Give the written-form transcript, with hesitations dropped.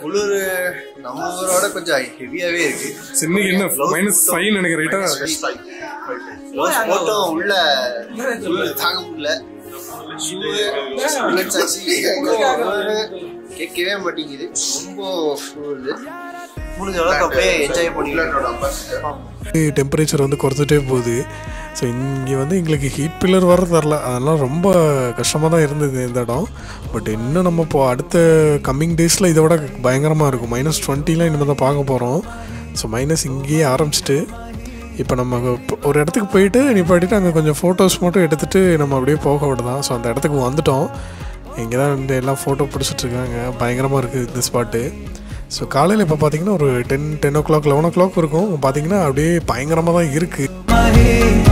குளிர் நம்ம ஊரோட கொஞ்சம் ஹெவியாவே இருக்கு. இன்னைக்கு என்ன -5 நினைக்கிறேன். போட்டோம் உள்ள தாங்க முடியல. கேட்கவே மாட்டேங்குது. ரொம்ப முடிஞ்ச அளவுக்கு அப்படியே என்ஜாய் பண்ணிக்கலாம். டெம்பரேச்சர் வந்து குறைச்சிட்டே போகுது. ஸோ இங்கே வந்து எங்களுக்கு ஹீட் பில்லர் வர தரல. அதெல்லாம் ரொம்ப கஷ்டமாக தான் இருந்தது இந்த இடம். பட் இன்னும் நம்ம இப்போ அடுத்த கம்மிங் டேஸில் இதை விட பயங்கரமாக இருக்கும். -20 இனிமேல் தான் பார்க்க போகிறோம். ஸோ மைனஸ் இங்கேயே ஆரம்பிச்சிட்டு இப்போ நம்ம ஒரு இடத்துக்கு போயிட்டு நிப்பாட்டிட்டு அங்கே கொஞ்சம் ஃபோட்டோஸ் மட்டும் எடுத்துகிட்டு நம்ம அப்படியே போக விடுதான். ஸோ அந்த இடத்துக்கு வந்துட்டோம். இங்கே தான் இந்த எல்லாம் ஃபோட்டோ பிடிச்சிட்ருக்காங்க. பயங்கரமாக இருக்குது இந்த ஸ்பாட்டு. ஸோ காலையில் இப்போ பார்த்தீங்கன்னா ஒரு 10 o'clock 11 o'clock இருக்கும். பார்த்தீங்கன்னா அப்படியே பயங்கரமாக தான் இருக்குது.